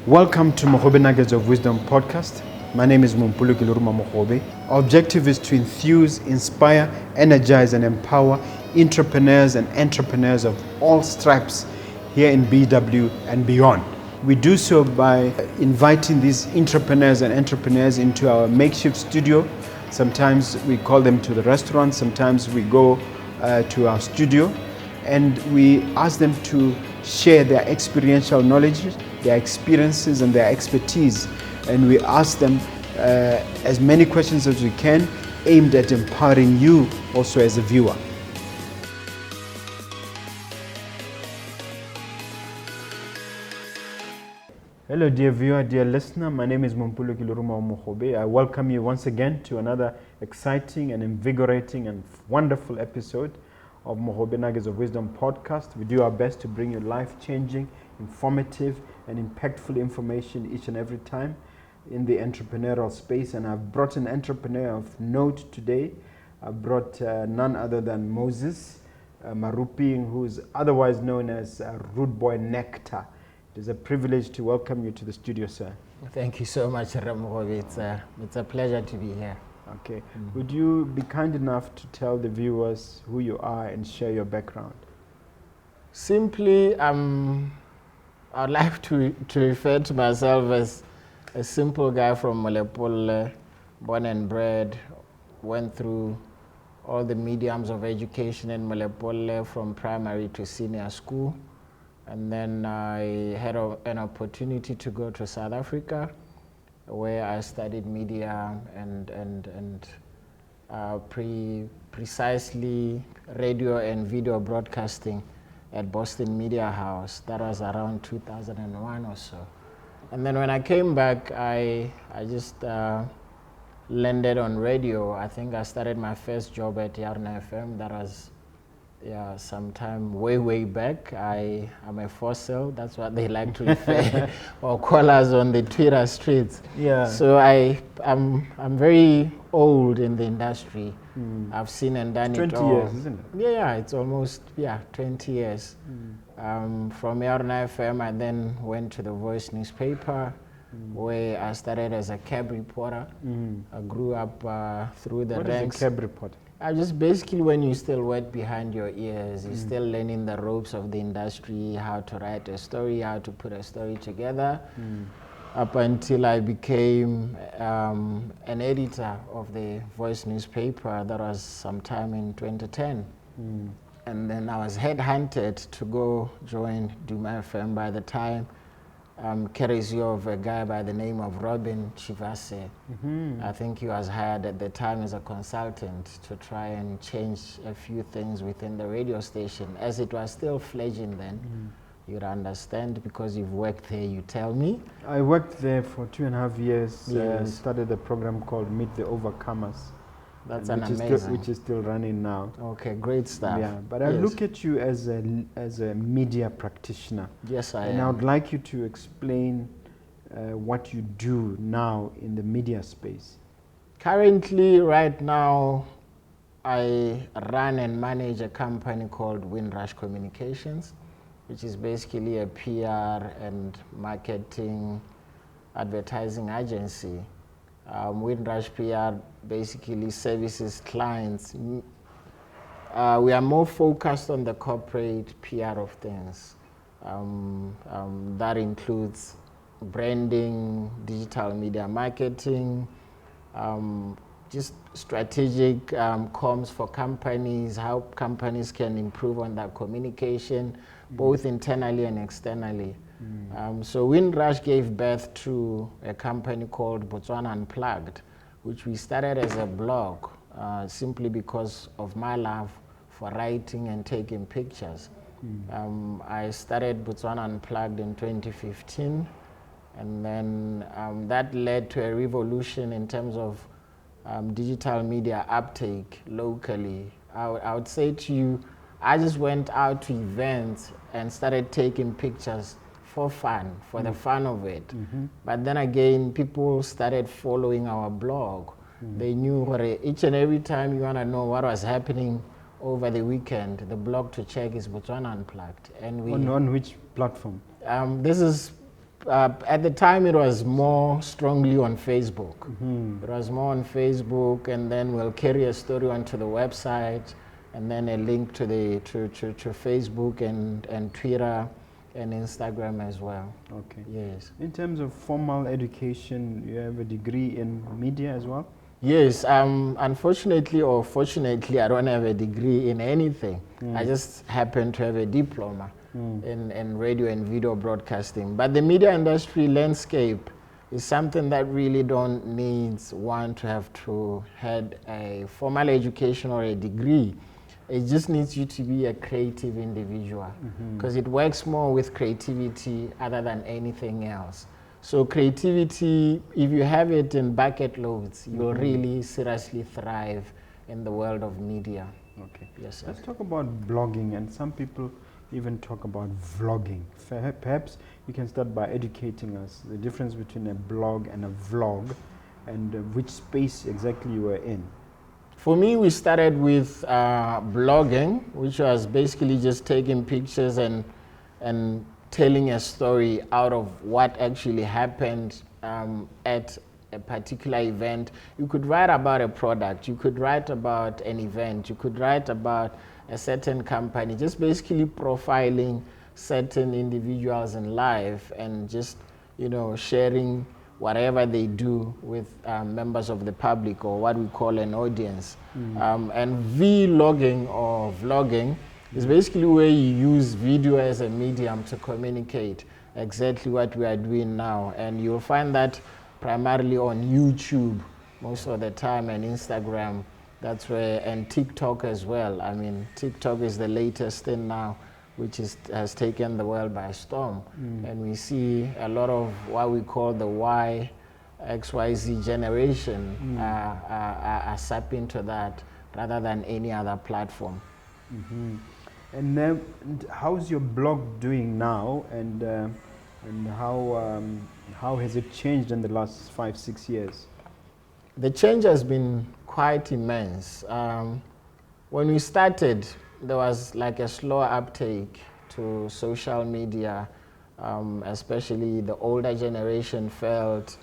Welcome to Mogobe Nuggets of Wisdom podcast. My name is Mompoloki Lerumo Mogobe. Our objective is to enthuse, inspire, energize, and empower entrepreneurs and entrepreneurs of all stripes here in BW and beyond. We do so by inviting these entrepreneurs into our makeshift studio. Sometimes we call them to the restaurant, sometimes we go to our studio, and we ask them to share their experiential knowledge, their experiences and their expertise, and we ask them as many questions as we can, aimed at empowering you also as a viewer. Hello dear viewer, dear listener, my name is Mompoloki Lerumo Mogobe. I welcome you once again to another exciting and invigorating and wonderful episode of Mogobe Nuggets of Wisdom podcast. We do our best to bring you life-changing, informative and impactful information each and every time in the entrepreneurial space. And I've brought an entrepreneur of note today. I've brought none other than Moses Maruping, who is otherwise known as Boy Nectar. It is a privilege to welcome you to the studio, sir. Thank you so much, Mogobe. It's a pleasure to be here. Okay. Would you be kind enough to tell the viewers who you are and share your background? Simply, I'd like to refer to myself as a simple guy from Molepole, born and bred, went through all the mediums of education in Molepole from primary to senior school. And then I had an opportunity to go to South Africa, where I studied media and precisely radio and video broadcasting at Boston Media House. That was around 2001 or so. And then when I came back, I just landed on radio. I think I started my first job at Yarna FM. That was sometime way back. I'm a fossil, that's what they like to refer or call us on the Twitter streets. Yeah. So I'm very old in the industry. I've seen and done it all. 20 years, isn't it? Yeah, it's almost 20 years. From Yarna FM, I then went to the Voice newspaper, where I started as a cab reporter. I grew up through the ranks. What is a cab reporter? Just basically when you still wet behind your ears, you're still learning the ropes of the industry, how to write a story, how to put a story together, up until I became an editor of the Voice newspaper. That was sometime in 2010. And then I was headhunted to go join Duma FM. By the time, carries you of a guy by the name of Robin Chivase. I think he was hired at the time as a consultant to try and change a few things within the radio station, as it was still fledgling then. You'd understand because you've worked there, you tell me. I worked there for 2.5 years. Yes. Started a program called Meet the Overcomers. That's which is still running now. Okay, great stuff. Yeah, but I look at you as a media practitioner. Yes, I am. And I would like you to explain what you do now in the media space. Currently, right now, I run and manage a company called Windrush Communications, which is basically a PR and marketing advertising agency. Windrush PR basically services clients. We are more focused on the corporate PR of things. That includes branding, digital media marketing, just strategic comms for companies, how companies can improve on their communication, both internally and externally. So Windrush gave birth to a company called Botswana Unplugged, which we started as a blog, simply because of my love for writing and taking pictures. I started Botswana Unplugged in 2015, and then that led to a revolution in terms of digital media uptake locally. I would say to you, I just went out to events and started taking pictures for fun, for the fun of it. But then again, people started following our blog. They knew each and every time you want to know what was happening over the weekend, the blog to check is Botswana Unplugged. And we on which platform? This is At the time, it was more strongly on Facebook. It was more on Facebook, and then we'll carry a story onto the website, and then a link to the to Facebook and Twitter and Instagram as well. Okay. Yes. In terms of formal education, you have a degree in media as well? Yes. Unfortunately or fortunately, I don't have a degree in anything. I just happen to have a diploma in radio and video broadcasting. But the media industry landscape is something that really don't needs one to have to had a formal education or a degree. It just needs you to be a creative individual, because it works more with creativity other than anything else. So creativity, if you have it in bucket loads, you'll really seriously thrive in the world of media. Okay. Yes, sir. Let's talk about blogging, and some people even talk about vlogging. Perhaps you can start by educating us the difference between a blog and a vlog, and which space exactly you were in. For me, we started with blogging, which was basically just taking pictures and telling a story out of what actually happened at a particular event. You could write about a product, you could write about an event, you could write about a certain company, just basically profiling certain individuals in life and just, you know, sharing whatever they do with members of the public, or what we call an audience. And vlogging or vlogging is basically where you use video as a medium to communicate exactly what we are doing now. And you'll find that primarily on YouTube most of the time, and Instagram. That's where, and TikTok as well. I mean, TikTok is the latest thing now, which has taken the world by storm. And we see a lot of what we call the XYZ generation are sapping to that rather than any other platform. And then, how's your blog doing now, and how has it changed in the last 5-6 years? The change has been quite immense. When we started, there was like a slow uptake to social media, especially the older generation felt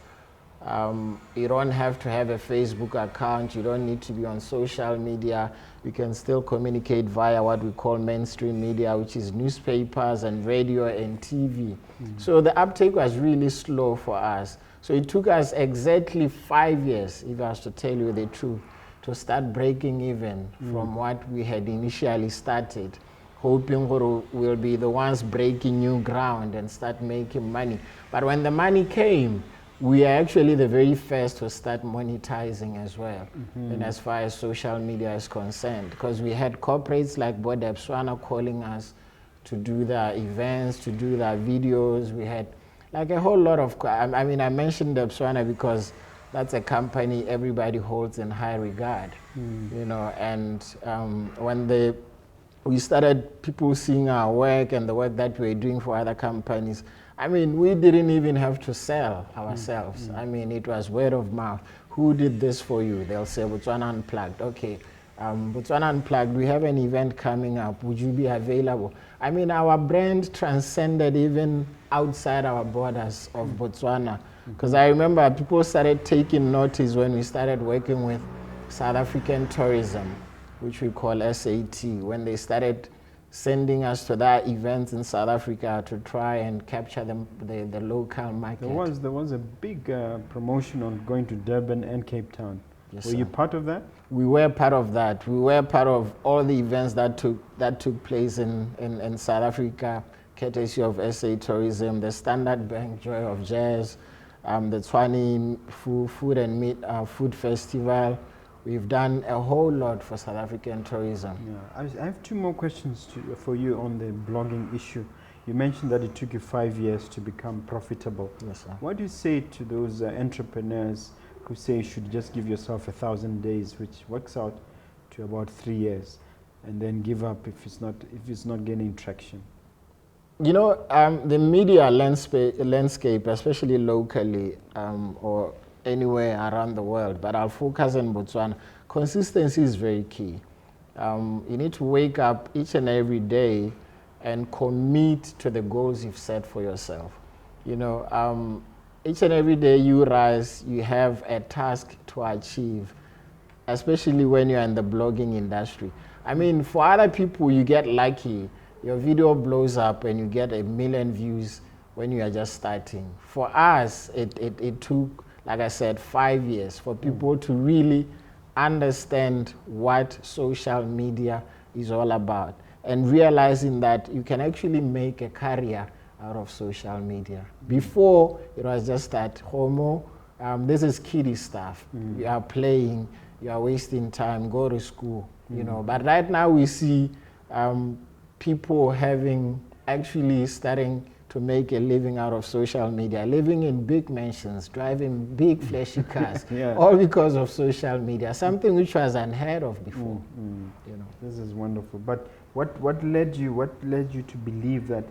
you don't have to have a Facebook account, you don't need to be on social media, you can still communicate via what we call mainstream media, which is newspapers and radio and TV. So the uptake was really slow for us. So it took us exactly 5 years, if I was to tell you the truth, to start breaking even from what we had initially started, hoping we'll be the ones breaking new ground and start making money. But when the money came, we are actually the very first to start monetizing as well, and as far as social media is concerned, because we had corporates like Botswana calling us to do their events, to do their videos. We had like a whole lot of, I mean, I mentioned Botswana because that's a company everybody holds in high regard, you know, and when we started people seeing our work and the work that we're doing for other companies, I mean, we didn't even have to sell ourselves. I mean, it was word of mouth. Who did this for you? They'll say, Botswana Unplugged. Okay, Botswana Unplugged, we have an event coming up. Would you be available? I mean, our brand transcended even outside our borders of Botswana. Because I remember people started taking notice when we started working with South African tourism, which we call SAT, when they started sending us to their events in South Africa to try and capture the local market. There was a big promotion on going to Durban and Cape Town. Yes, Were you part of that? We were part of that. We were part of all the events that took place in South Africa, courtesy of SA Tourism, the Standard Bank Joy of Jazz, the Tshwane Food and Meat Food Festival. We've done a whole lot for South African tourism. Yeah. I have two more questions for you on the blogging issue. You mentioned that it took you 5 years to become profitable. Yes, sir. What do you say to those entrepreneurs who say you should just give yourself 1,000 days, which works out to about 3 years, and then give up if it's not gaining traction? You know, the media landscape, especially locally or anywhere around the world, but I'll focus on Botswana, consistency is very key. You need to wake up each and every day and commit to the goals you've set for yourself. You know, each and every day you rise, you have a task to achieve, especially when you're in the blogging industry. I mean, for other people, you get lucky. Your video blows up and you get 1 million views when you are just starting. For us, it took, like I said, 5 years for people to really understand what social media is all about and realizing that you can actually make a career out of social media. Before, it was just that this is kiddie stuff. You are playing, you are wasting time, go to school, you know. But right now we see people actually starting to make a living out of social media, living in big mansions, driving big flashy cars, all because of social media, something which was unheard of before. You know. This is wonderful. But what led you to believe that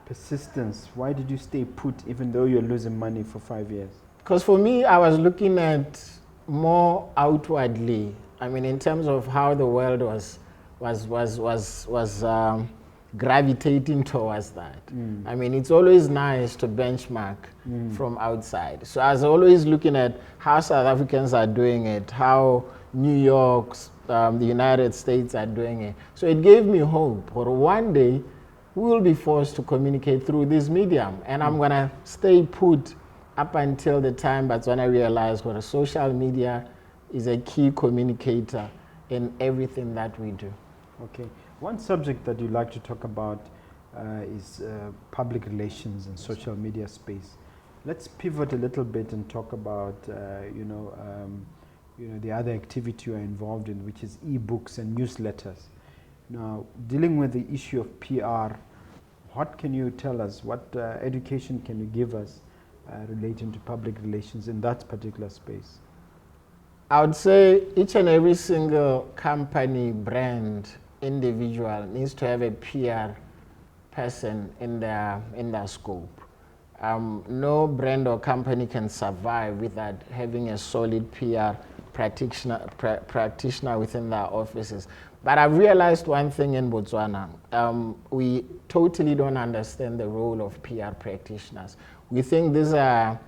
persistence? Why did you stay put even though you're losing money for 5 years? Because for me, I was looking at more outwardly. I mean, in terms of how the world was gravitating towards that. I mean, it's always nice to benchmark from outside. So I was always looking at how South Africans are doing it, how New York's, the United States are doing it. So it gave me hope. Or one day, we will be forced to communicate through this medium. And I'm gonna stay put up until the time Botswana realize what social media is a key communicator in everything that we do. Okay. One subject that you like to talk about is public relations and social media space. Let's pivot a little bit and talk about, the other activity you are involved in, which is ebooks and newsletters. Now, dealing with the issue of PR, what can you tell us? What education can you give us relating to public relations in that particular space? I would say each and every single company, brand, individual needs to have a PR person in their scope. No brand or company can survive without having a solid PR practitioner within their offices. But I've realized one thing in Botswana. We totally don't understand the role of PR practitioners. We think these are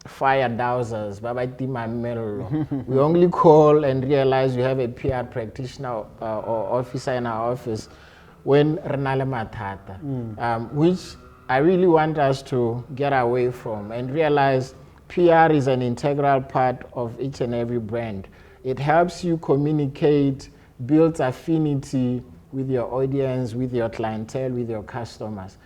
fire dowsers, we only call and realize we have a PR practitioner or officer in our office when renale mathata, which I really want us to get away from and realize PR is an integral part of each and every brand. It helps you communicate, build affinity with your audience, with your clientele, with your customers.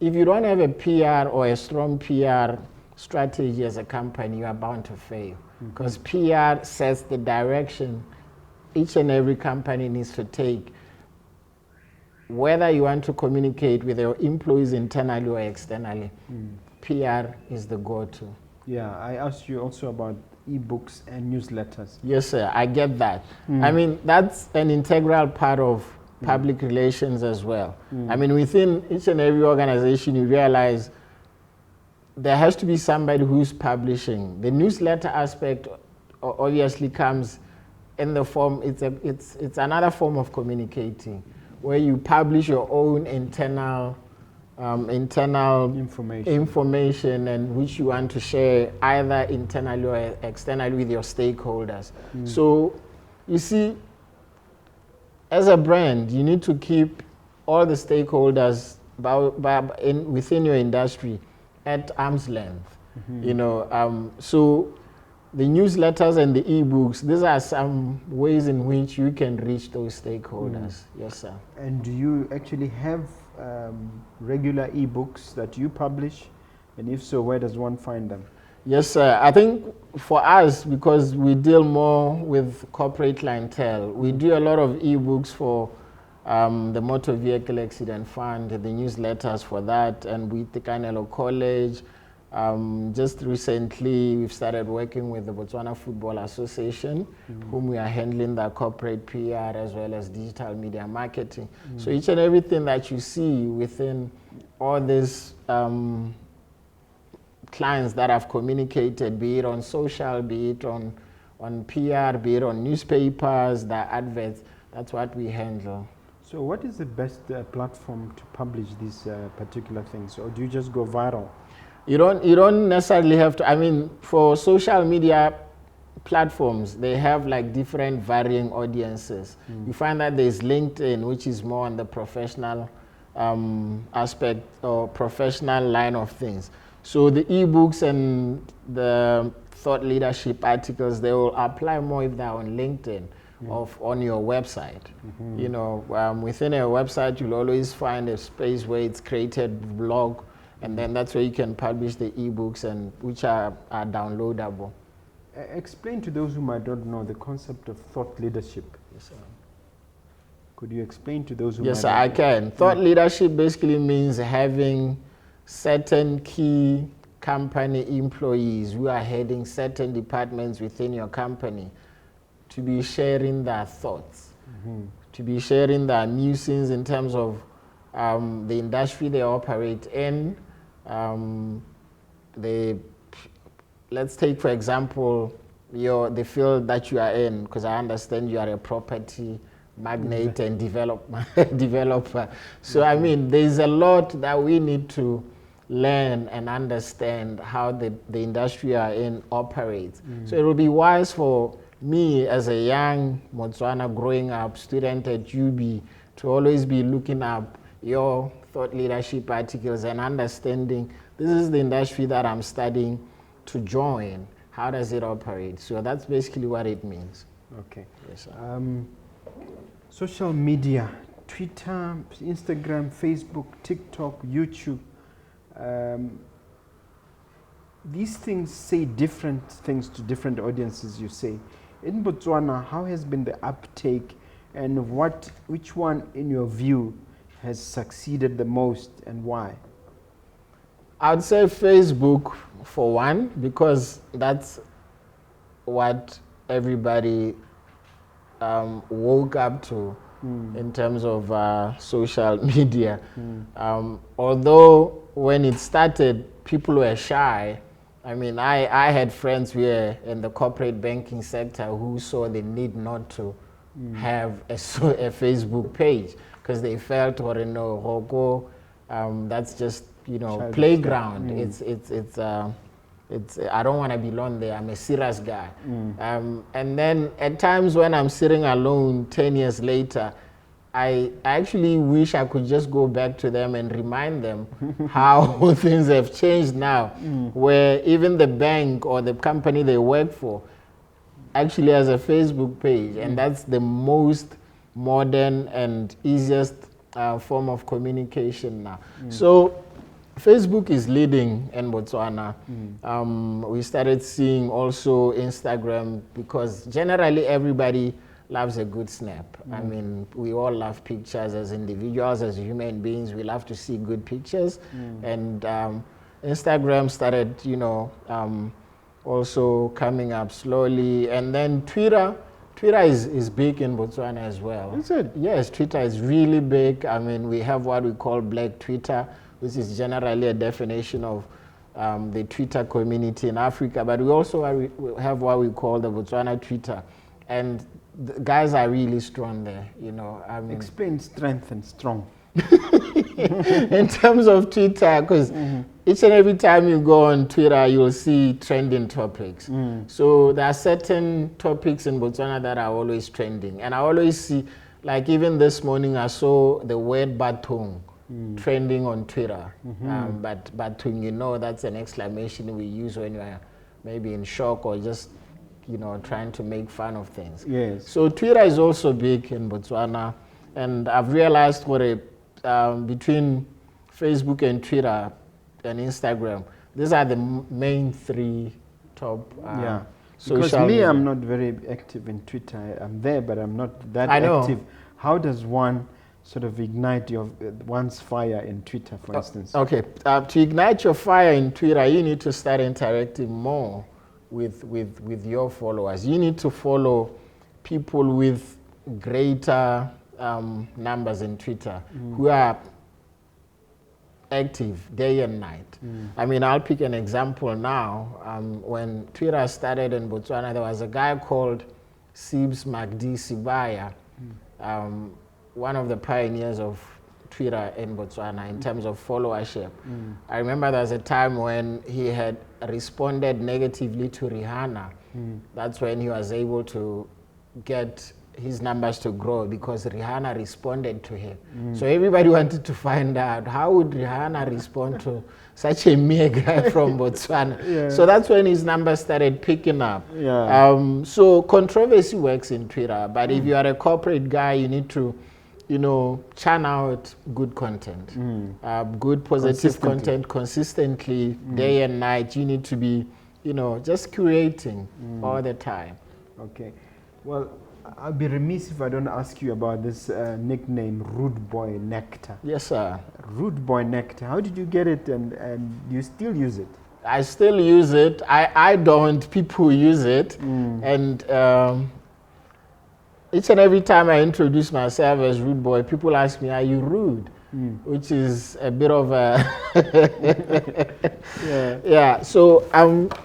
If you don't have a PR or a strong PR strategy as a company, you are bound to fail. Because PR sets the direction each and every company needs to take, whether you want to communicate with your employees internally or externally. PR is the go-to. Yeah, I asked you also about ebooks and newsletters. Yes, sir, I get that. I mean, that's an integral part of public relations as well. I mean, within each and every organization, you realize there has to be somebody who's publishing. The newsletter aspect obviously comes in the form, it's another form of communicating, where you publish your own internal information and which you want to share either internally or externally with your stakeholders. So you see, as a brand, you need to keep all the stakeholders within your industry at arm's length. You know, so the newsletters and the ebooks, these are some ways in which you can reach those stakeholders. Yes, sir. And do you actually have regular ebooks that you publish? And if so, where does one find them? Yes, sir. I think for us, because we deal more with corporate clientele, we do a lot of ebooks for the Motor Vehicle Accident Fund, the newsletters for that, and with the Kanelo College. Just recently, we've started working with the Botswana Football Association, whom we are handling the corporate PR as well as digital media marketing. So each and everything that you see within all these clients that have communicated, be it on social, be it on PR, be it on newspapers, the adverts, that's what we handle. So what is the best platform to publish these particular things, or do you just go viral? You don't necessarily have to. I mean, for social media platforms, they have like different varying audiences. You find that there's LinkedIn, which is more on the professional aspect or professional line of things. So the ebooks and the thought leadership articles, they will apply more if they're on LinkedIn or on your website. You know, within a website, you'll always find a space where it's created blog, and then that's where you can publish the ebooks and which are downloadable. Explain to those who might not know the concept of thought leadership. Yes, sir. Could you explain to those who Yes, might sir, I can. Thought leadership basically means having certain key company employees who are heading certain departments within your company to be sharing their thoughts, to be sharing their musings in terms of the industry they operate in. Let's take, for example, the field that you are in, because I understand you are a property magnate and developer. So, I mean, there's a lot that we need to learn and understand how the industry you are in operates. So it will be wise for me as a young Botswana growing up student at UB to always be looking up your thought leadership articles and understanding this is the industry that I'm studying to join. How does it operate? So that's basically what it means. Okay. Yes, sir. Social media, Twitter, Instagram, Facebook, TikTok, YouTube. These things say different things to different audiences, you say. In Botswana, how has been the uptake, and which one, in your view, has succeeded the most, and why? I'd say Facebook for one, because that's what everybody woke up to in terms of social media. Although when it started, people were shy. I mean, I had friends who were in the corporate banking sector who saw the need not to have a Facebook page because they felt, or that's just, Childish. playground. It's I don't want to belong there. I'm a serious guy. And then at times when I'm sitting alone 10 years later, I actually wish I could just go back to them and remind them how things have changed now, where even the bank or the company they work for actually has a Facebook page, and that's the most modern and easiest form of communication now. So Facebook is leading in Botswana. We started seeing also Instagram, because generally everybody loves a good snap. I mean, we all love pictures as individuals, as human beings. We love to see good pictures. And Instagram started, also coming up slowly. And then Twitter is big in Botswana as well. Is it? Yes, Twitter is really big. I mean, we have what we call Black Twitter, which is generally a definition of the Twitter community in Africa. But we also have what we call the Botswana Twitter. And the guys are really strong there, I mean, Explain strength and strong. in terms of Twitter, because each and every time you go on Twitter, you'll see trending topics. So there are certain topics in Botswana that are always trending. And I always see, like even this morning, I saw the word batung trending on Twitter. But batung, that's an exclamation we use when you're maybe in shock or just trying to make fun of things. Yes. So Twitter is also big in Botswana, and I've realized between Facebook and Twitter and Instagram, these are the main three top social Because me, media. I'm not very active in Twitter. I'm there, but I'm not that active. How does one sort of ignite one's fire in Twitter, for instance? Okay, to ignite your fire in Twitter, you need to start interacting more with your followers. You need to follow people with greater numbers in Twitter who are active day and night. I mean, I'll pick an example now. When Twitter started in Botswana, there was a guy called Sibs Magdi Sibaya, one of the pioneers of Twitter in Botswana in terms of followership. I remember there was a time when he had responded negatively to Rihanna. That's when he was able to get his numbers to grow, because Rihanna responded to him. So everybody wanted to find out, how would Rihanna respond to such a mere guy from Botswana? So that's when his numbers started picking up. So controversy works in Twitter, but if you are a corporate guy, you need to, churn out good content, good positive content consistently, day and night. You need to be, just curating all the time. Okay. Well, I'll be remiss if I don't ask you about this nickname, Rude Boy Nectar. Yes, sir. Rude Boy Nectar. How did you get it, and you still use it? I still use it. I don't. People use it. And each and every time I introduce myself as Rude Boy, people ask me, are you rude? Which is a bit of a... So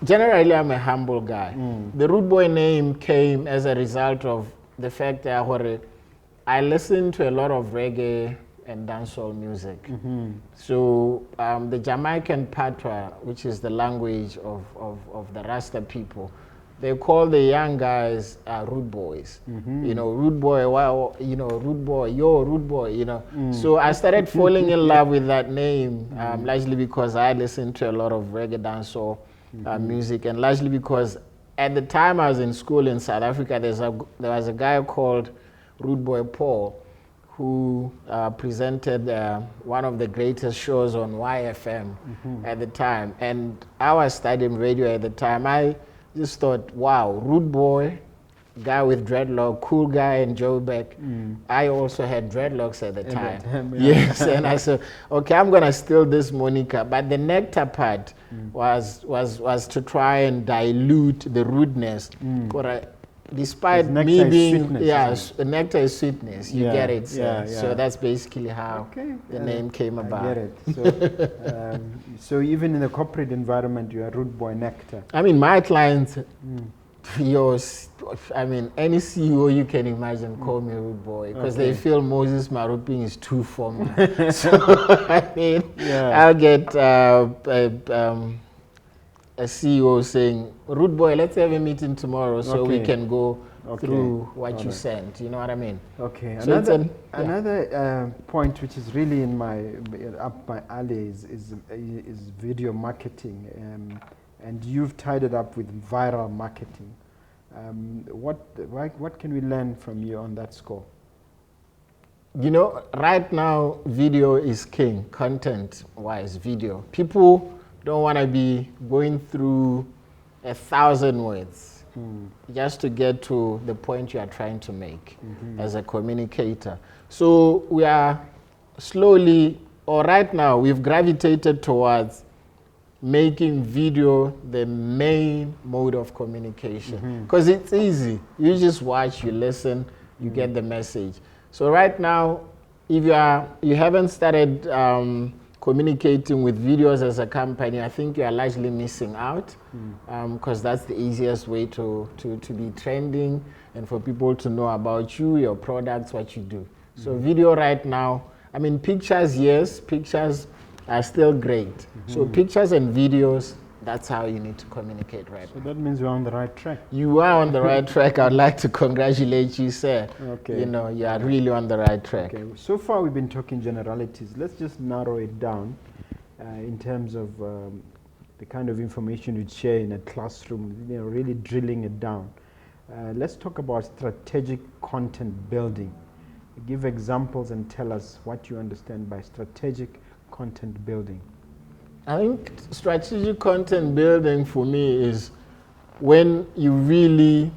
generally I'm a humble guy. The Rude Boy name came as a result of the fact that I listen to a lot of reggae and dancehall music. So the Jamaican patois, which is the language of the Rasta people, they call the young guys rude boys. Rude boy, wow, rude boy, yo, rude boy, So I started falling in love with that name, largely because I listened to a lot of reggae dancehall music, and largely because at the time I was in school in South Africa, there was a guy called Rude Boy Paul, who presented one of the greatest shows on YFM at the time. And I was studying radio at the time. I just thought, wow, Rude Boy, guy with dreadlock, cool guy in Joburg. I also had dreadlocks at the time. Yes, and I said, okay, I'm gonna steal this moniker. But the nectar part was to try and dilute the rudeness. Despite me being, the nectar is sweetness. You get it. So that's basically how the name came about. I get it. So even in the corporate environment, you are Rude Boy Nectar. I mean, my clients, any CEO you can imagine call me Rude Boy, because they feel Moses Maruping is too formal. So I'll get a CEO saying, Rude Boy, let's have a meeting tomorrow so we can go through what you sent. You know what I mean? Okay. So another point which is really up my alley is video marketing, and you've tied it up with viral marketing. What can we learn from you on that score? Right now, video is king, content-wise, video. People don't want to be going through 1,000 words just to get to the point you are trying to make as a communicator. So we are slowly, or right now, we've gravitated towards making video the main mode of communication, because it's easy. You just watch, you listen, you get the message. So right now, if you haven't started communicating with videos as a company, I think you are largely missing out, because that's the easiest way to be trending and for people to know about you, your products, what you do. So video right now, I mean, pictures, yes, pictures are still great. So pictures and videos, that's how you need to communicate right now. So that means you're on the right track. You are on the right track. I'd like to congratulate you, sir. You are really on the right track. Okay. So far we've been talking generalities. Let's just narrow it down in terms of the kind of information you'd share in a classroom, really drilling it down. Let's talk about strategic content building. Give examples and tell us what you understand by strategic content building. I think strategic content building for me is when you really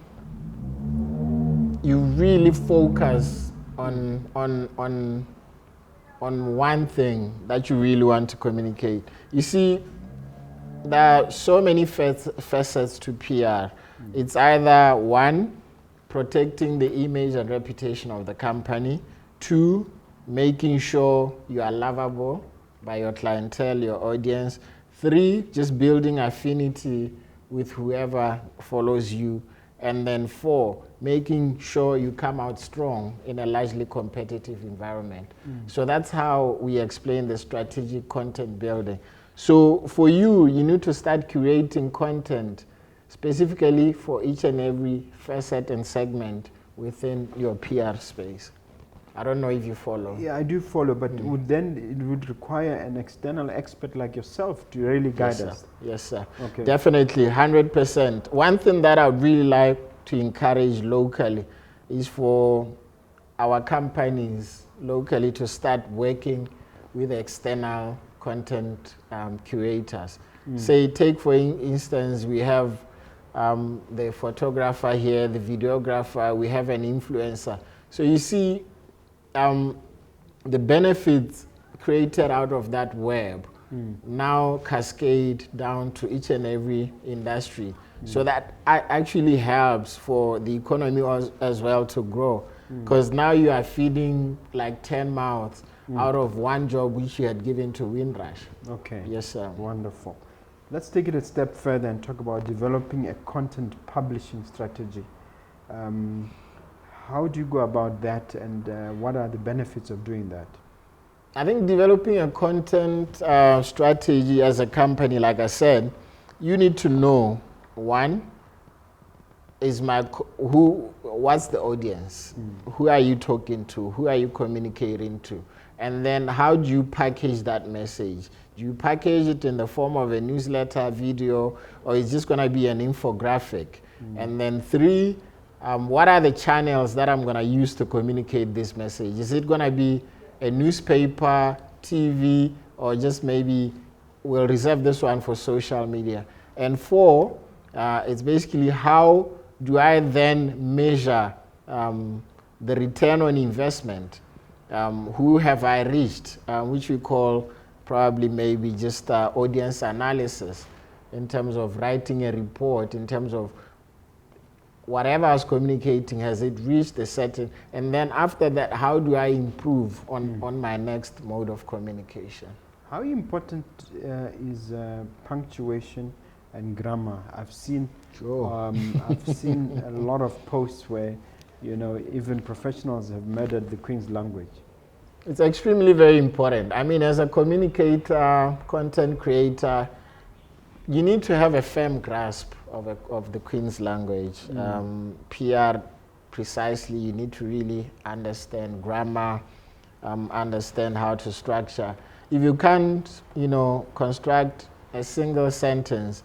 focus on one thing that you really want to communicate. You see, there are so many facets to PR. It's either one, protecting the image and reputation of the company; two, making sure you are lovable by your clientele, your audience; three, just building affinity with whoever follows you; And then 4, making sure you come out strong in a largely competitive environment. So that's how we explain the strategic content building. So for you, you need to start curating content specifically for each and every facet and segment within your PR space. I don't know if you follow. Yeah, I do follow, but it would require an external expert like yourself to really guide us. Yes, sir. Okay. Definitely, 100%. One thing that I would really like to encourage locally is for our companies locally to start working with external content curators. Say, take for instance, we have the photographer here, the videographer, we have an influencer. So you see, the benefits created out of that web now cascade down to each and every industry. So that actually helps for the economy as well to grow. Because now you are feeding like 10 mouths out of one job which you had given to Windrush. Okay. Yes, sir. Wonderful. Let's take it a step further and talk about developing a content publishing strategy. How do you go about that, and what are the benefits of doing that? I think developing a content strategy as a company, like I said, you need to know, one, what's the audience? Who are you talking to? Who are you communicating to? And then how do you package that message? Do you package it in the form of a newsletter, video, or is just going to be an infographic? And then 3, what are the channels that I'm going to use to communicate this message? Is it going to be a newspaper, TV, or just maybe we'll reserve this one for social media? And 4, it's basically how do I then measure the return on investment? Who have I reached, which we call probably maybe just audience analysis in terms of writing a report, in terms of whatever I was communicating, has it reached a certain, and then after that, how do I improve on my next mode of communication? How important is punctuation and grammar? I've seen a lot of posts where, even professionals have murdered the Queen's language. It's extremely very important. I mean, as a communicator, content creator, you need to have a firm grasp of the Queen's language. PR, precisely, you need to really understand grammar, understand how to structure. If you can't, construct a single sentence,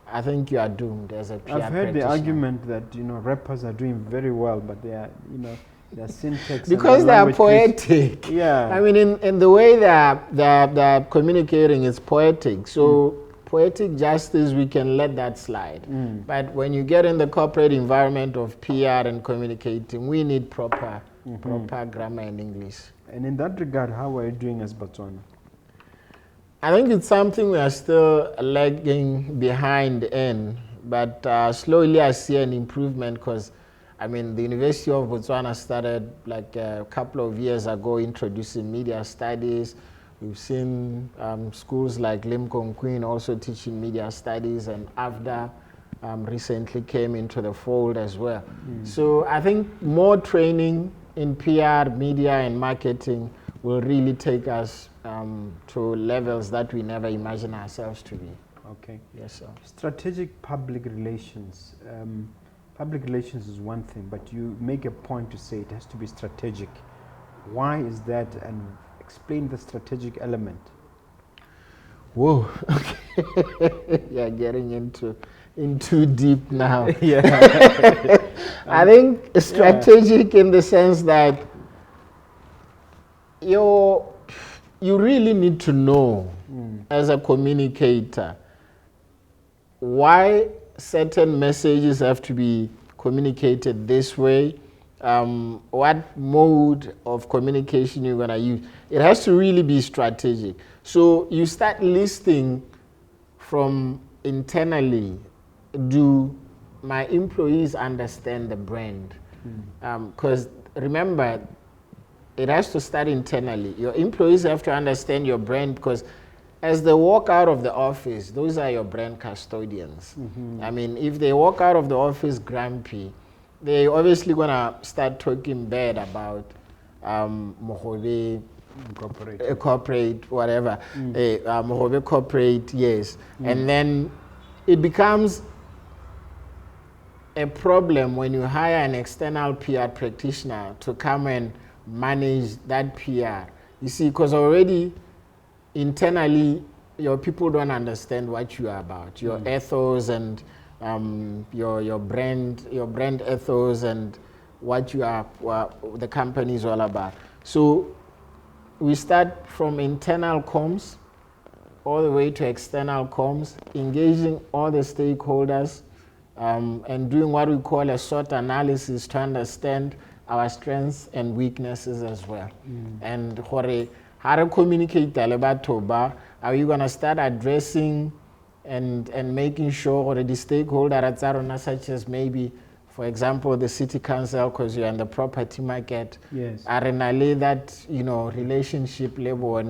I think you are doomed as a PR I've heard the argument that, rappers are doing very well, but they are, their syntax because they are poetic. Yeah. I mean, in the way they're communicating, it's poetic. So poetic justice, we can let that slide. But when you get in the corporate environment of PR and communicating, we need proper grammar and English. And in that regard, how are you doing as Botswana? I think it's something we are still lagging behind in, but slowly I see an improvement because, the University of Botswana started like a couple of years ago introducing media studies. We've seen schools like Limcom Queen also teaching media studies, and AFDA recently came into the fold as well. So I think more training in PR, media, and marketing will really take us to levels that we never imagined ourselves to be. Okay. Yes, sir. Strategic public relations. Public relations is one thing, but you make a point to say it has to be strategic. Why is that, and explain the strategic element? Whoa, okay. You're getting into deep now. Yeah. I think strategic in the sense that you really need to know as a communicator why certain messages have to be communicated this way, what mode of communication you're going to use. It has to really be strategic. So you start listing from internally, do my employees understand the brand? Because remember, it has to start internally. Your employees have to understand your brand, because as they walk out of the office, those are your brand custodians. I mean, if they walk out of the office grumpy, they're obviously going to start talking bad about Mogobe corporate, whatever. Mogobe corporate, yes. And then it becomes a problem when you hire an external PR practitioner to come and manage that PR. You see, because already internally, your people don't understand what you are about, your ethos and your brand ethos and what the company is all about. So we start from internal comms all the way to external comms, engaging all the stakeholders and doing what we call a SWOT analysis to understand our strengths and weaknesses as well. And how to communicate Toba, are you going to start addressing and making sure that the stakeholders such as maybe, for example, the city council, because you're in the property market, are in that relationship level.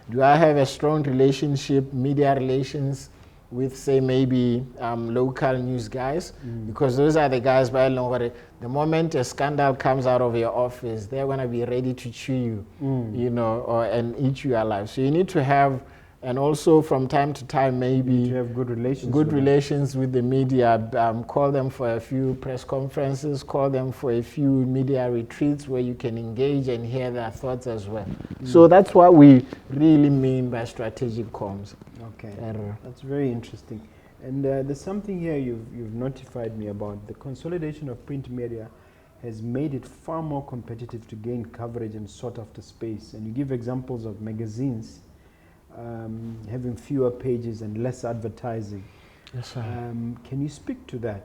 Do I have a strong relationship, media relations with, say, maybe local news guys? Because those are the guys, by the moment a scandal comes out of your office, they're going to be ready to chew you, and eat you alive. So you need to have, and also from time to time, maybe to have good relations with the media. Call them for a few press conferences, call them for a few media retreats where you can engage and hear their thoughts as well. So that's what we really mean by strategic comms. Okay, that's very interesting. And there's something here you've notified me about. The consolidation of print media has made it far more competitive to gain coverage and sought after space. And you give examples of magazines having fewer pages and less advertising. Yes, sir. Can you speak to that?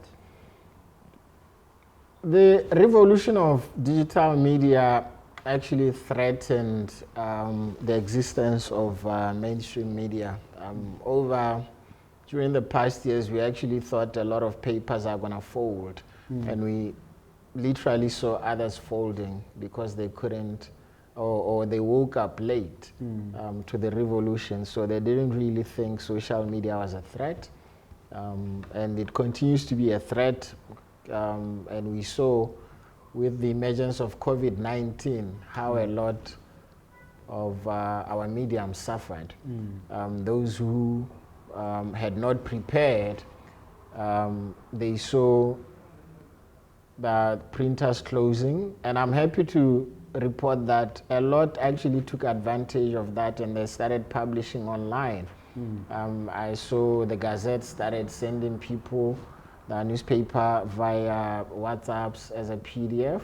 The revolution of digital media actually threatened the existence of mainstream media. During the past years, we actually thought a lot of papers are going to fold, and we literally saw others folding because they couldn't, or they woke up late to the revolution, so they didn't really think social media was a threat, and it continues to be a threat, and we saw with the emergence of COVID-19 how a lot of our mediums suffered. Those who had not prepared, they saw the printers closing, and I'm happy to report that a lot actually took advantage of that and they started publishing online. I saw the Gazette started sending people the newspaper via WhatsApps as a PDF.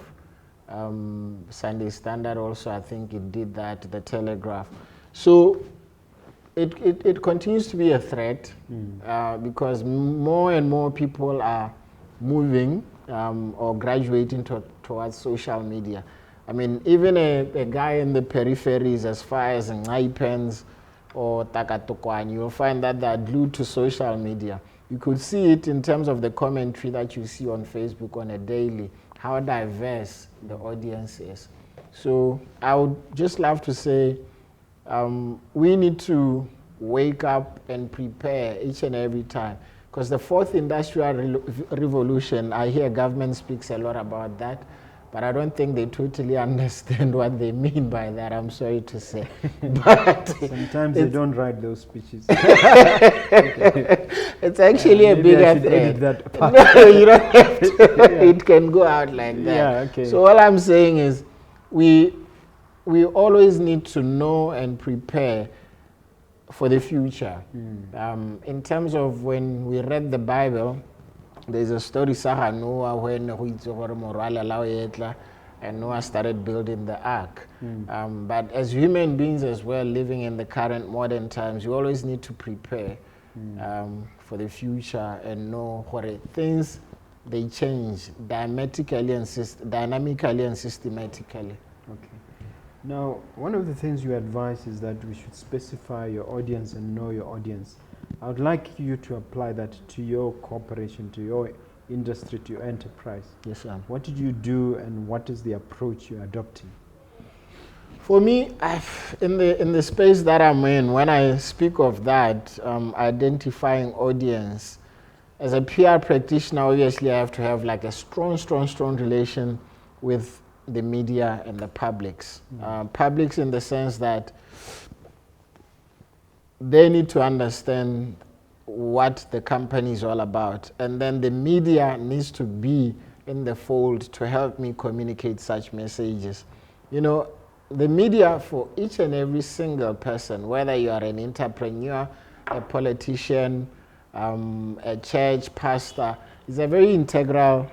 Sunday Standard also, I think it did that, the Telegraph. So it continues to be a threat because more and more people are moving or graduating towards social media. I mean, even a guy in the peripheries as far as Ngaipens or Takatokwani, you'll find that they're glued to social media. You could see it in terms of the commentary that you see on Facebook on a daily, how diverse the audience is. So I would just love to say we need to wake up and prepare each and every time. Because the fourth industrial revolution, I hear government speaks a lot about that, but I don't think they totally understand what they mean by that, I'm sorry to say. But sometimes they don't write those speeches. It's actually a bigger threat. That part. No, you don't have to. It can go out like that. Yeah, okay. So all I'm saying is we always need to know and prepare for the future. In terms of when we read the Bible, there's a story Sarah Noah when and Noah started building the ark. But as human beings as well, living in the current modern times, you always need to prepare for the future and know what things they change dynamically and systematically. Okay. Now, one of the things you advise is that we should specify your audience and know your audience. I would like you to apply that to your corporation, to your industry, to your enterprise. Yes, sir. What did you do and what is the approach you're adopting? For me, in the space that I'm in, when I speak of that, identifying audience, as a PR practitioner, obviously I have to have like a strong relation with the media and the publics. Publics in the sense that they need to understand what the company is all about. And then the media needs to be in the fold to help me communicate such messages. You know, the media for each and every single person, whether you are an entrepreneur, a politician, a church pastor, is a very integral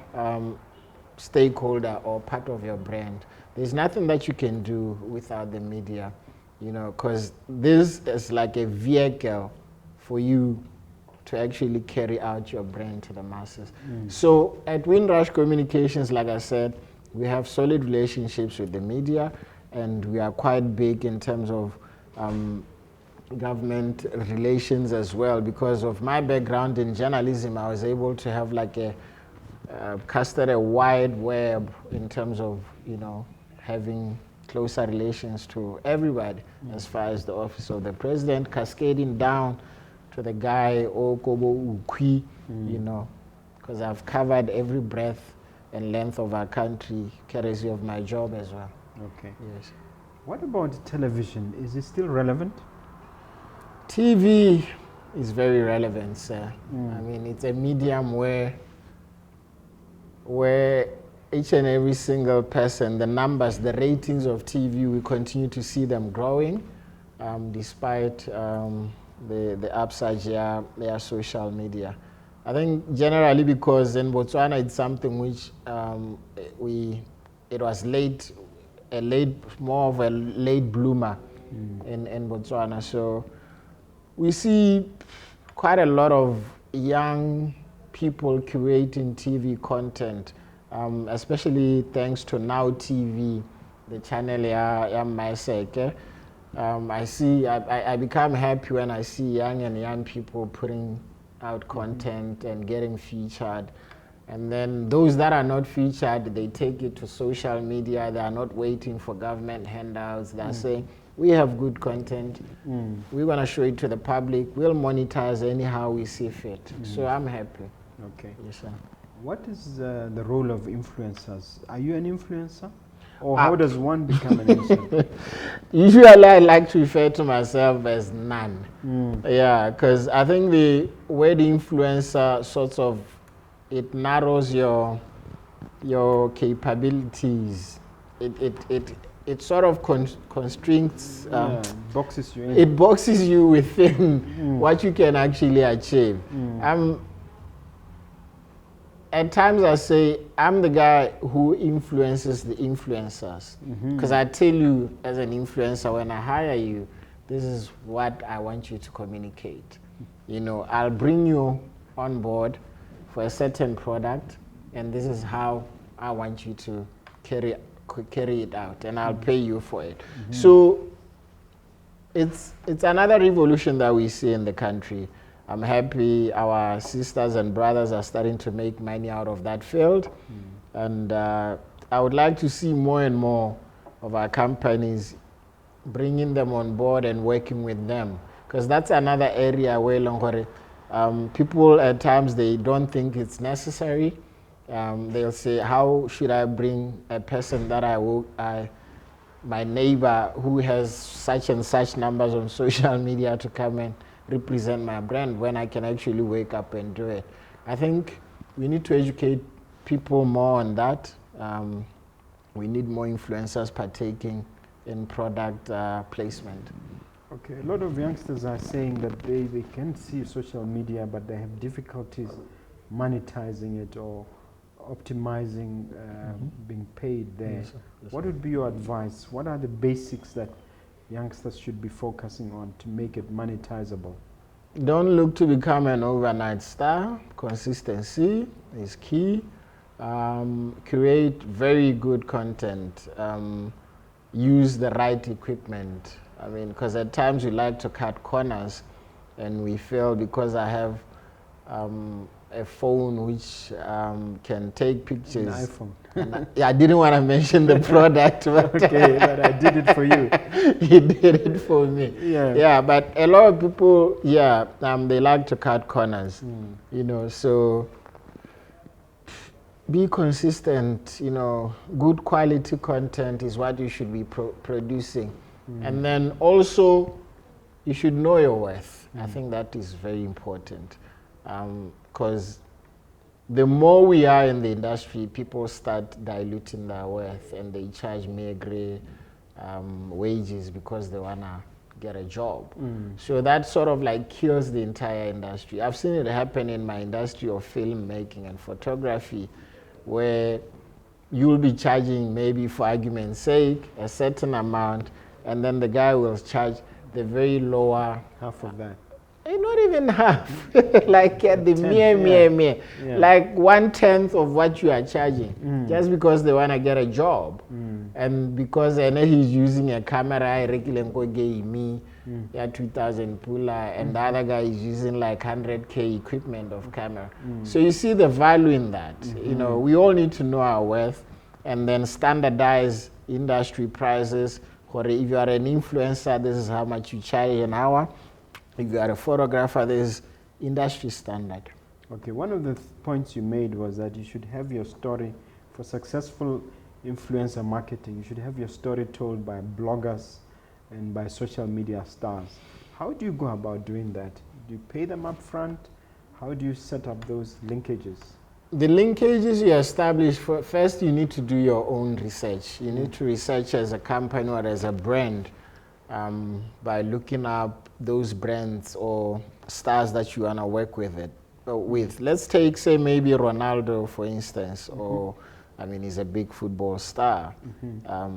stakeholder or part of your brand. There's nothing that you can do without the media, you know, because this is like a vehicle for you to actually carry out your brand to the masses. So at Windrush Communications, like I said, we have solid relationships with the media, and we are quite big in terms of government relations as well. Because of my background in journalism, I was able to have like casted a wide web in terms of, you know, having closer relations to everybody, as far as the office of the president, cascading down to the guy Okobo Ukwi, you know, because I've covered every breadth and length of our country, courtesy of my job as well. Okay. Yes. What about television? Is it still relevant? TV is very relevant, sir. I mean, it's a medium where each and every single person, the numbers, the ratings of TV, we continue to see them growing, despite the upsurge their social media. I think generally because in Botswana it's something which it was more of a late bloomer in Botswana. So we see quite a lot of young people curating TV content, especially thanks to Now TV, the channel ya Maiseke. I become happy when I see young people putting out content and getting featured. And then those that are not featured, they take it to social media. They are not waiting for government handouts. They're saying, we have good content. We want to show it to the public. We'll monetize anyhow we see fit. So I'm happy. Okay. Yes, sir. What is the role of influencers? Are you an influencer? Or how does one become an influencer? Usually I like to refer to myself as none. Yeah, because I think the word influencer sort of, it narrows your capabilities. It sort of constricts. Boxes you in. It boxes you within what you can actually achieve. At times I say I'm the guy who influences the influencers, because I tell you as an influencer, when I hire you, this is what I want you to communicate. You know, I'll bring you on board for a certain product, and this is how I want you to carry it out, and I'll pay you for it. So it's another revolution that we see in the country. I'm happy our sisters and brothers are starting to make money out of that field. And I would like to see more and more of our companies bringing them on board and working with them. Because that's another area where people at times, they don't think it's necessary. They'll say, how should I bring a person that my neighbor who has such and such numbers on social media to come and represent my brand when I can actually wake up and do it? I think we need to educate people more on that. We need more influencers partaking in product placement. Okay, a lot of youngsters are saying that they can see social media, but they have difficulties monetizing it or optimizing being paid there. Yes, yes, what would be your advice? What are the basics that youngsters should be focusing on to make it monetizable? Don't look to become an overnight star. Consistency is key. Create very good content. Use the right equipment. I mean, because at times we like to cut corners and we fail because I have a phone which can take pictures. An iPhone. I didn't want to mention the product, but okay, but I did it for you. You did it for me. Yeah. Yeah, but a lot of people, they like to cut corners, so be consistent, good quality content is what you should be producing. And then also, you should know your worth. I think that is very important, because the more we are in the industry, people start diluting their worth and they charge meagre wages because they want to get a job. So that sort of like kills the entire industry. I've seen it happen in my industry of filmmaking and photography, where you'll be charging, maybe for argument's sake, a certain amount, and then the guy will charge the very lower half of that. Not even half, like at the mere, like 1/10 of what you are charging, just because they want to get a job, and because he's using a camera, me, 2,000 puller, and the other guy is using like 100K equipment of camera. So you see the value in that. We all need to know our worth, and then standardize industry prices. Or if you are an influencer, this is how much you charge an hour. If you are a photographer, there's industry standard. Okay, one of the points you made was that you should have your story for successful influencer marketing. You should have your story told by bloggers and by social media stars. How do you go about doing that? Do you pay them up front? How do you set up those linkages? The linkages you establish, first you need to do your own research. You need to research as a company or as a brand by looking up those brands or stars that you want to work with. Let's take, say, maybe Ronaldo, for instance, or, he's a big football star.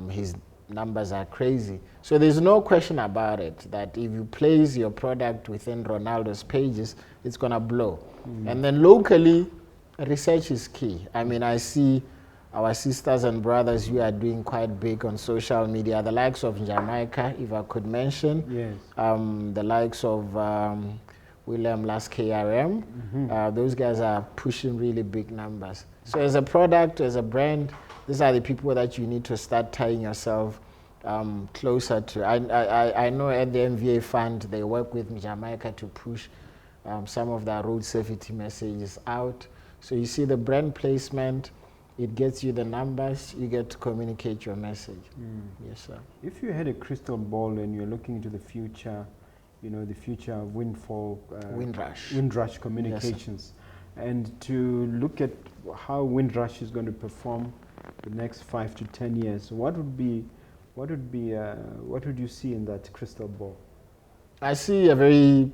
His numbers are crazy. So there's no question about it that if you place your product within Ronaldo's pages, it's going to blow. And then locally, research is key. I see our sisters and brothers who are doing quite big on social media, the likes of Jamaica, if I could mention. Yes. The likes of William Last KRM. Those guys are pushing really big numbers. So as a product, as a brand, these are the people that you need to start tying yourself closer to. I know at the MVA Fund, they work with Jamaica to push some of their road safety messages out. So you see the brand placement, it gets you the numbers, you get to communicate your message. Yes, sir. If you had a crystal ball and you're looking into the future, the future of Windrush Communications, yes, and to look at how Windrush is going to perform the next 5 to 10 years, what would you see in that crystal ball? I see a very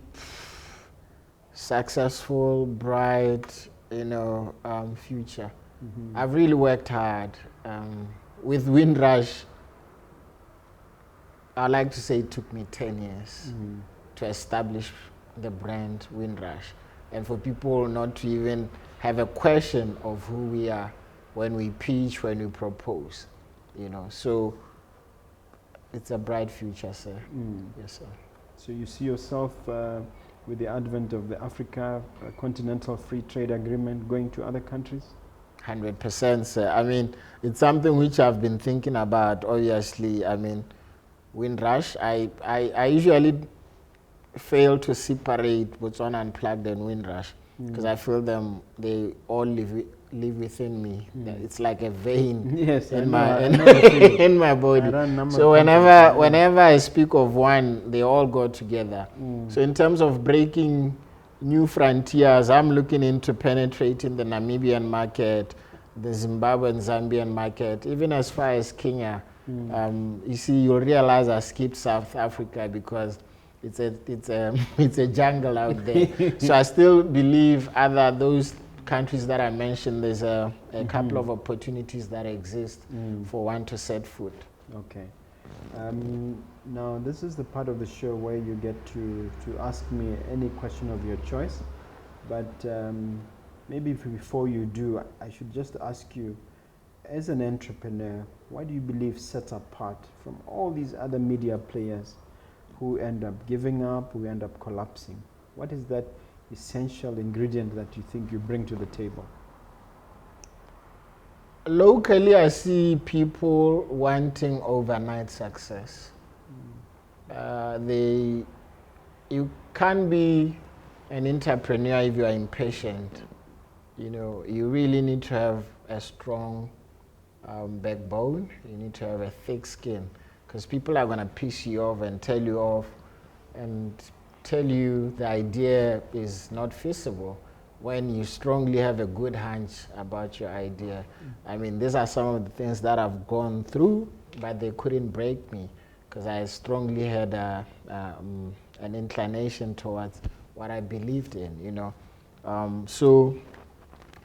successful, bright, future. I've really worked hard. With Windrush, I like to say it took me 10 years to establish the brand Windrush. And for people not to even have a question of who we are when we pitch, when we propose. So it's a bright future, sir. Yes, sir. So you see yourself with the advent of the Africa Continental Free Trade Agreement going to other countries? 100%, sir. It's something which I've been thinking about, obviously. Windrush, I usually fail to separate Botswana Unplugged and Windrush because I feel they all live within me. It's like a vein in my body. So whenever I speak of one, they all go together. So in terms of breaking new frontiers, I'm looking into penetrating the Namibian market, the Zimbabwe and Zambian market, even as far as Kenya. You see, you'll realize I skipped South Africa because it's a jungle out there. So I still believe those countries that I mentioned, there's a couple of opportunities that exist for one to set foot. Okay. Now, this is the part of the show where you get to ask me any question of your choice. But maybe before you do, I should just ask you, as an entrepreneur, what do you believe sets apart from all these other media players who end up giving up, who end up collapsing? What is that essential ingredient that you think you bring to the table? Locally, I see people wanting overnight success. You can't be an entrepreneur if you are impatient. You know, you really need to have a strong backbone. You need to have a thick skin, because people are going to piss you off and tell you off and tell you the idea is not feasible when you strongly have a good hunch about your idea. I mean, these are some of the things that I've gone through, but they couldn't break me, because I strongly had an inclination towards what I believed in, you know. So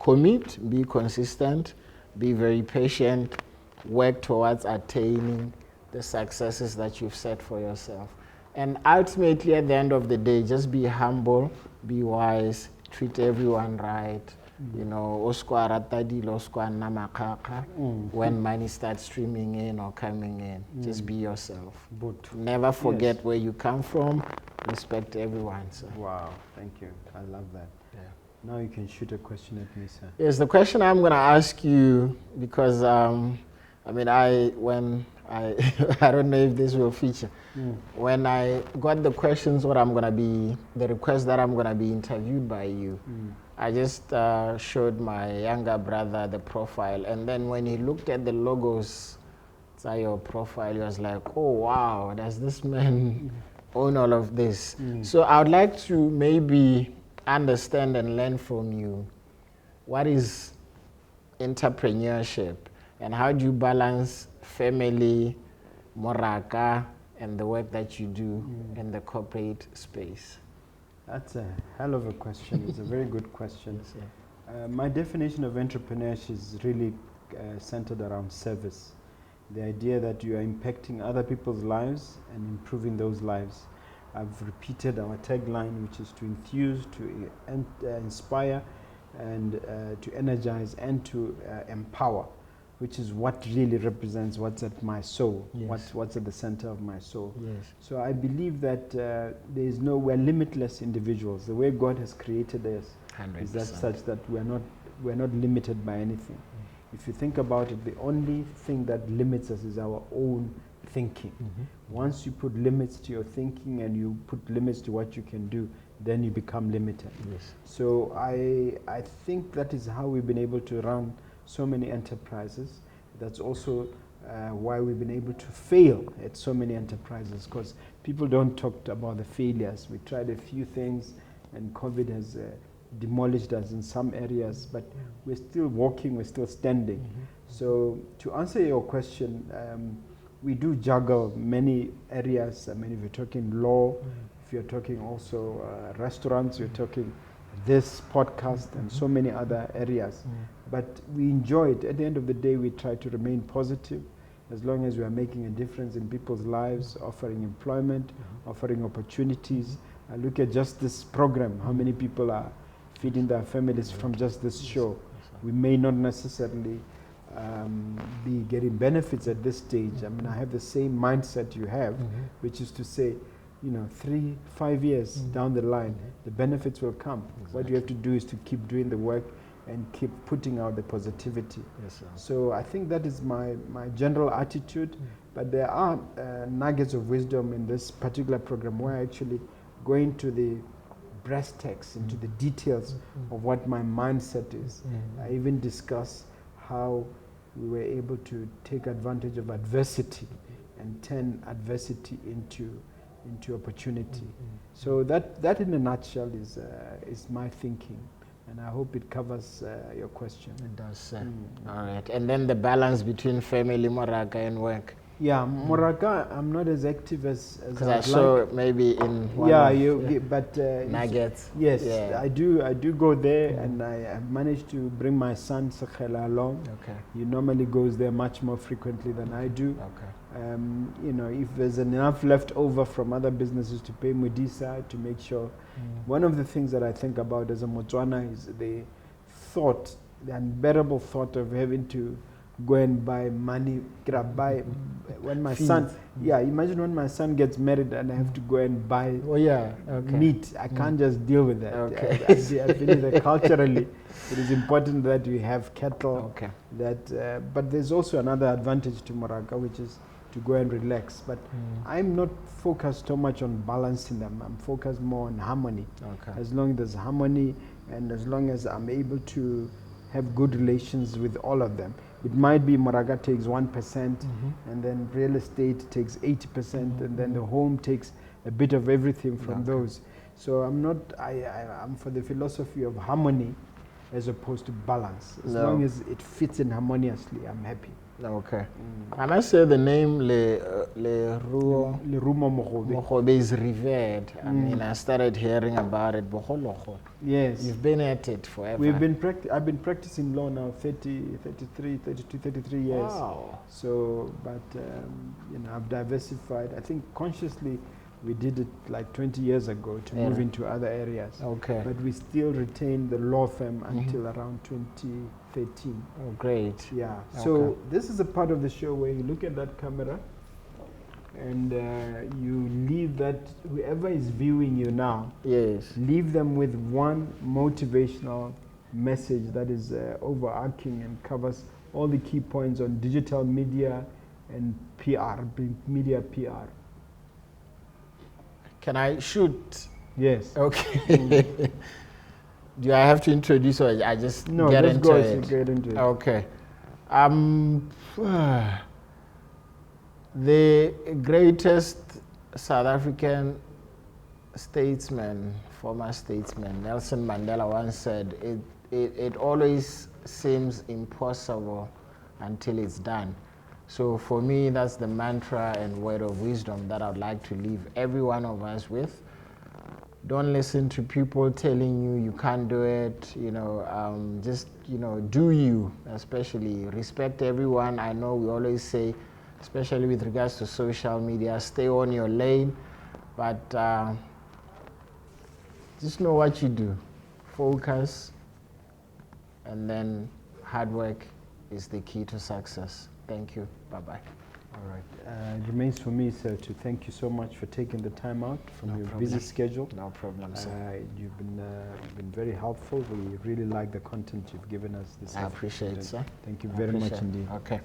commit, be consistent, be very patient, work towards attaining the successes that you've set for yourself. And ultimately, at the end of the day, just be humble, be wise, treat everyone right. You know, when money starts streaming in or coming in, just be yourself. But never forget where you come from, respect everyone. So. Wow, thank you. I love that. Yeah. Now you can shoot a question at me, sir. Yes, the question I'm going to ask you, because I don't know if this will feature. When I got the questions, the request that I'm going to be interviewed by you, I just showed my younger brother the profile. And then when he looked at the logos to your profile, he was like, oh, wow, does this man own all of this? So I would like to maybe understand and learn from you, what is entrepreneurship, and how do you balance family, moraka, and the work that you do in the corporate space? That's a hell of a question. It's a very good question. My definition of entrepreneurship is really centered around service. The idea that you are impacting other people's lives and improving those lives. I've repeated our tagline, which is to enthuse, to inspire, and to energize, and to empower, which is what really represents what's at my soul, what's at the center of my soul. So I believe that we're limitless individuals. The way God has created us 100%. Is that such that we're not limited by anything. If you think about it, the only thing that limits us is our own thinking. Once you put limits to your thinking and you put limits to what you can do, then you become limited. So I think that is how we've been able to run so many enterprises. That's also why we've been able to fail at so many enterprises, because people don't talk about the failures. We tried a few things and COVID has demolished us in some areas, but we're still walking, we're still standing. So to answer your question, we do juggle many areas. I mean, if you're talking law, if you're talking also restaurants, you're talking this podcast and so many other areas. But we enjoy it. At the end of the day, we try to remain positive as long as we are making a difference in people's lives, offering employment, offering opportunities. I look at just this program, how many people are feeding their families from just this show. We may not necessarily be getting benefits at this stage. I mean, I have the same mindset you have, which is to say, 3-5 years down the line, the benefits will come. What you have to do is to keep doing the work and keep putting out the positivity. So I think that is my general attitude, but there are nuggets of wisdom in this particular program where I actually go into the brass tacks, into the details of what my mindset is. I even discuss how we were able to take advantage of adversity and turn adversity into opportunity. So that in a nutshell is my thinking, and I hope it covers your question. It does. All right, and then the balance between family, moraka, and work. Yeah, moraka, I'm not as active as because I saw maybe in one but nuggets. Yes, I do go there, and I managed to bring my son Sakhela along. He normally goes there much more frequently than I do. If there's enough left over from other businesses to pay Mudisa, to make sure. One of the things that I think about as a Botswana is the unbearable thought of having to go and buy money, buy when my Fees. son, yeah, imagine when my son gets married and I have to go and buy Oh yeah. Okay. meat. I can't just deal with that. Okay. I believe that culturally it is important that we have cattle. Okay. That, but there's also another advantage to Moraga, which is to go and relax. But I'm not focused so much on balancing them. I'm focused more on harmony. Okay. As long as there's harmony and as long as I'm able to have good relations with all of them. It might be Moraga takes 1% and then real estate takes 80% and then the home takes a bit of everything from those. So I'm not, I'm for the philosophy of harmony as opposed to balance. As long as it fits in harmoniously, I'm happy. Okay. I must say the name Lerumo Mogobe. is revered. I mean, I started hearing about it. Yes. You've been at it forever. I've been practicing law now 33 years. Wow. So, but you know, I've diversified. I think consciously we did it like 20 years ago to move into other areas. Okay. But we still retain the law firm until around 2013. Oh, great. Yeah. So this is a part of the show where you look at that camera and you leave that, whoever is viewing you now, leave them with one motivational message that is overarching and covers all the key points on digital media and PR, media PR. Can I shoot? Yes. Okay. Do I have to introduce or I just get into it? Get into it. Okay. The greatest South African statesman, former statesman, Nelson Mandela once said, it always seems impossible until it's done. So for me, that's the mantra and word of wisdom that I'd like to leave every one of us with. Don't listen to people telling you you can't do it, just, do you, especially. Respect everyone. I know we always say, especially with regards to social media, stay on your lane, but just know what you do. Focus, and then hard work is the key to success. Thank you. Bye-bye. All right. It remains for me, sir, to thank you so much for taking the time out from your busy schedule. No problem, sir. You've been very helpful. We really like the content you've given us this afternoon. I appreciate it, sir. Thank you very much indeed. Okay.